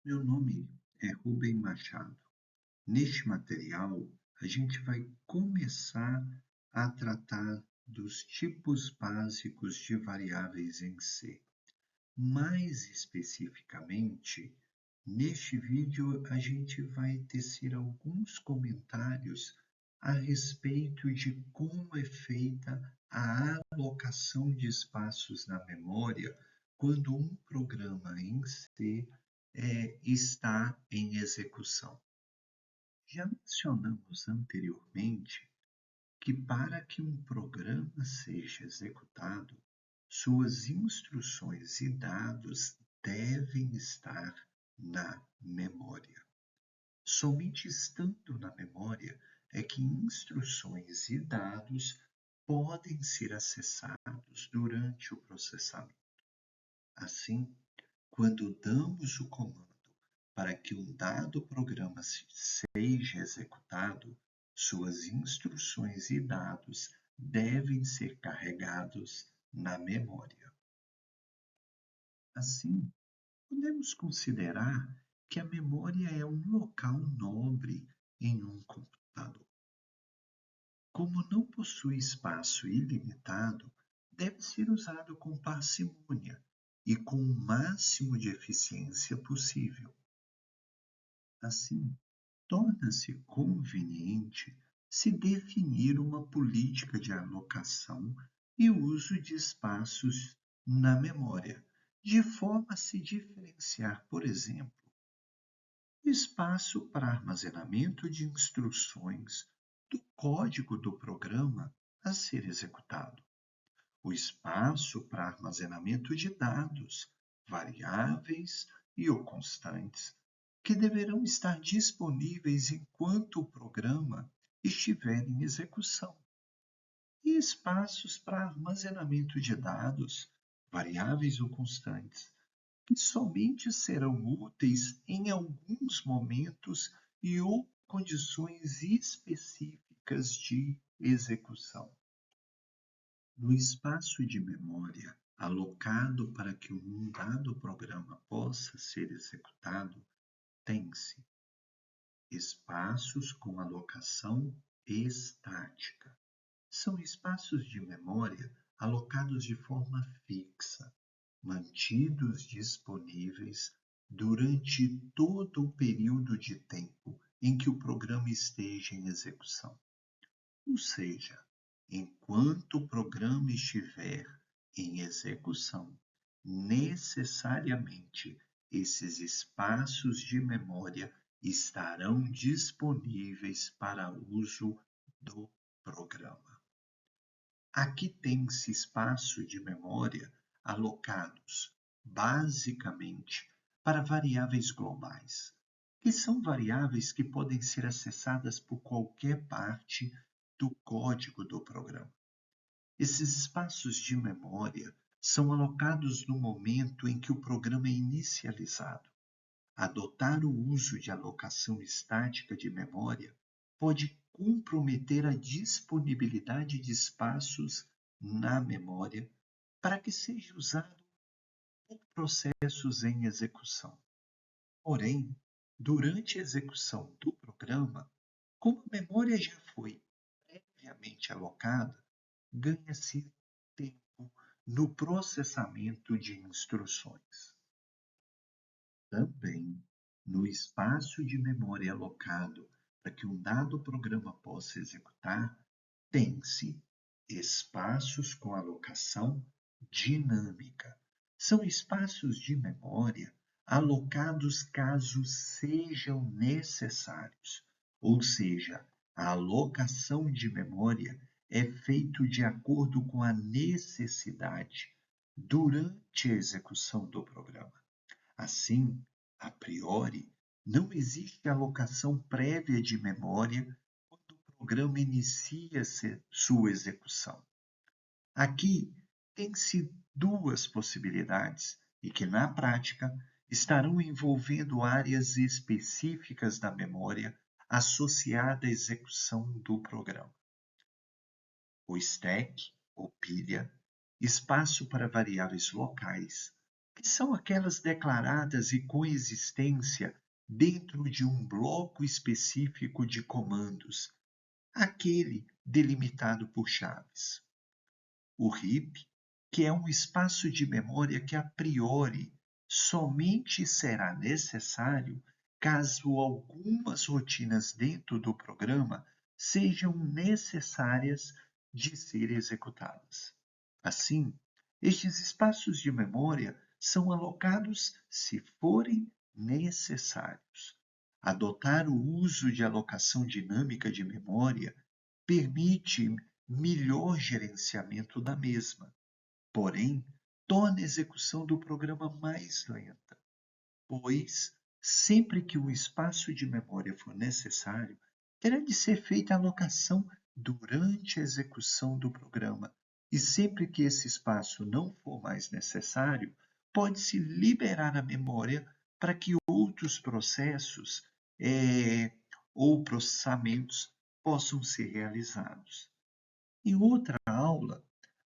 Meu nome é Rubem Machado. Neste material, a gente vai começar a tratar dos tipos básicos de variáveis em C. Mais especificamente, neste vídeo a gente vai tecer alguns comentários a respeito de como é feita a alocação de espaços na memória quando um programa em C está em execução. Já mencionamos anteriormente que para que um programa seja executado, suas instruções e dados devem estar na memória. Somente estando na memória é que instruções e dados podem ser acessados durante o processamento. Assim, quando damos o comando para que um dado programa seja executado, suas instruções e dados devem ser carregados na memória. Assim, podemos considerar que a memória é um local nobre em um computador. Como não possui espaço ilimitado, deve ser usado com parcimônia e com o máximo de eficiência possível. Assim, torna-se conveniente se definir uma política de alocação e uso de espaços na memória, de forma a se diferenciar, por exemplo, o espaço para armazenamento de instruções do código do programa a ser executado, o espaço para armazenamento de dados, variáveis e ou constantes, que deverão estar disponíveis enquanto o programa estiver em execução, e espaços para armazenamento de dados, variáveis ou constantes, que somente serão úteis em alguns momentos e ou condições específicas de execução. No espaço de memória alocado para que um dado programa possa ser executado, tem-se espaços com alocação estática. São espaços de memória alocados de forma fixa, mantidos disponíveis durante todo o período de tempo em que o programa esteja em execução. Ou seja, enquanto o programa estiver em execução, necessariamente esses espaços de memória estarão disponíveis para uso do programa. Aqui tem-se espaço de memória alocados, basicamente, para variáveis globais, que são variáveis que podem ser acessadas por qualquer parte do código do programa. Esses espaços de memória são alocados no momento em que o programa é inicializado. Adotar o uso de alocação estática de memória pode comprometer a disponibilidade de espaços na memória para que seja usado por processos em execução. Porém, durante a execução do programa, como a memória já foi previamente alocada, ganha-se tempo no processamento de instruções. Também, no espaço de memória alocado para que um dado programa possa executar, tem-se espaços com alocação dinâmica. São espaços de memória alocados caso sejam necessários, ou seja, a alocação de memória é feita de acordo com a necessidade durante a execução do programa. Assim, a priori, não existe alocação prévia de memória quando o programa inicia sua execução. Aqui tem-se duas possibilidades e que, na prática, estarão envolvendo áreas específicas da memória associada à execução do programa. O stack, ou pilha, espaço para variáveis locais, que são aquelas declaradas e com existência dentro de um bloco específico de comandos, aquele delimitado por chaves. O RIP, que é um espaço de memória que a priori somente será necessário caso algumas rotinas dentro do programa sejam necessárias de ser executadas. Assim, estes espaços de memória são alocados se forem necessários. Adotar o uso de alocação dinâmica de memória permite melhor gerenciamento da mesma, porém, torna a execução do programa mais lenta, pois, sempre que um espaço de memória for necessário, terá de ser feita a alocação durante a execução do programa, e sempre que esse espaço não for mais necessário, pode-se liberar a memória para que outros processos ou processamentos possam ser realizados. Em outra aula,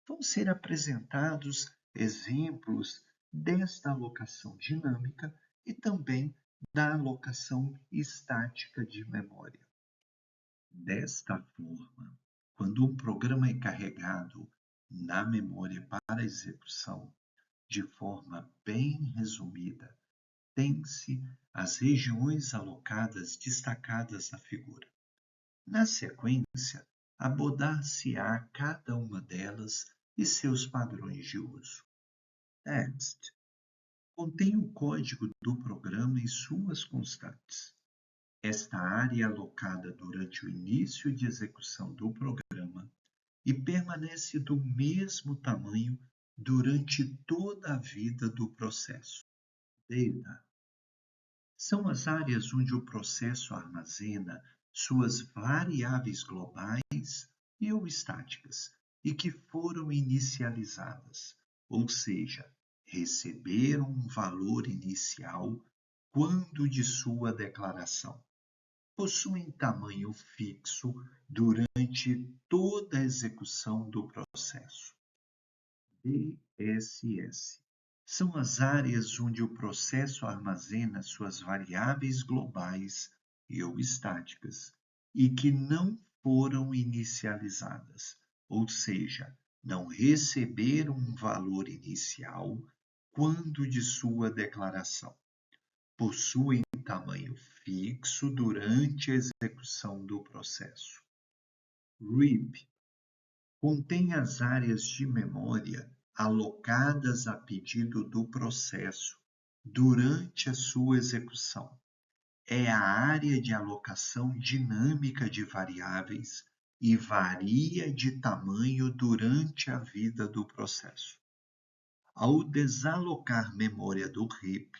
vão ser apresentados exemplos desta alocação dinâmica e também da alocação estática de memória. Desta forma, quando um programa é carregado na memória para execução, de forma bem resumida, tem-se as regiões alocadas destacadas na figura. Na sequência, abordar-se-á cada uma delas e seus padrões de uso. Text contém o código do programa e suas constantes. Esta área é alocada durante o início de execução do programa e permanece do mesmo tamanho durante toda a vida do processo. Data são as áreas onde o processo armazena suas variáveis globais e ou estáticas e que foram inicializadas, ou seja, receberam um valor inicial quando de sua declaração. Possuem tamanho fixo durante toda a execução do processo. DSS são as áreas onde o processo armazena suas variáveis globais e ou estáticas e que não foram inicializadas, ou seja, não receberam um valor inicial quando de sua declaração. Possuem tamanho fixo durante a execução do processo. RIP contém as áreas de memória alocadas a pedido do processo durante a sua execução. É a área de alocação dinâmica de variáveis e varia de tamanho durante a vida do processo. Ao desalocar memória do RIP,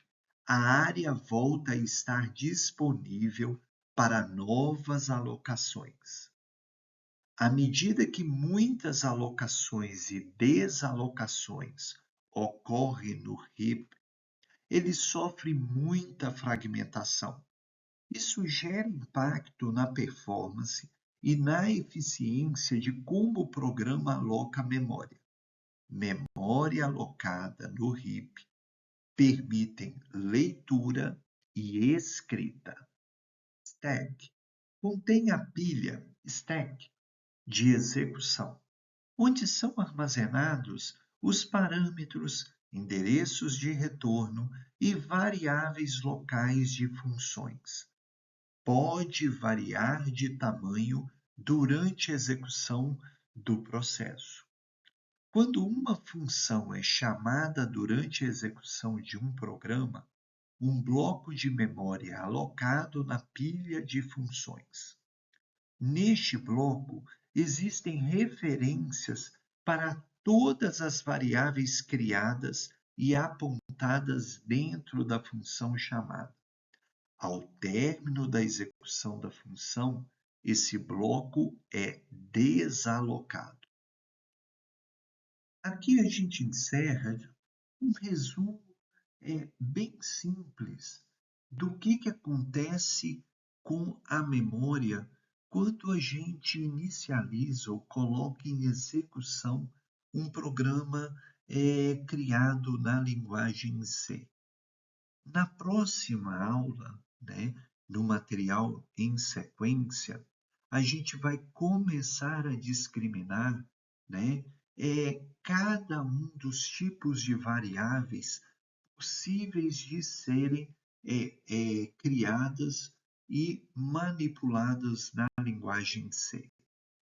a área volta a estar disponível para novas alocações. À medida que muitas alocações e desalocações ocorrem no RIP, ele sofre muita fragmentação. Isso gera impacto na performance e na eficiência de como o programa aloca memória. Memória alocada no RIP permitem leitura e escrita. Stack contém a pilha stack de execução, onde são armazenados os parâmetros, endereços de retorno e variáveis locais de funções. Pode variar de tamanho durante a execução do processo. Quando uma função é chamada durante a execução de um programa, um bloco de memória é alocado na pilha de funções. Neste bloco, existem referências para todas as variáveis criadas e apontadas dentro da função chamada. Ao término da execução da função, esse bloco é desalocado. Aqui a gente encerra um resumo bem simples do que acontece com a memória quando a gente inicializa ou coloca em execução um programa é criado na linguagem C. Na próxima aula, né, no material em sequência, a gente vai começar a discriminar, né, cada um dos tipos de variáveis possíveis de serem criadas e manipuladas na linguagem C.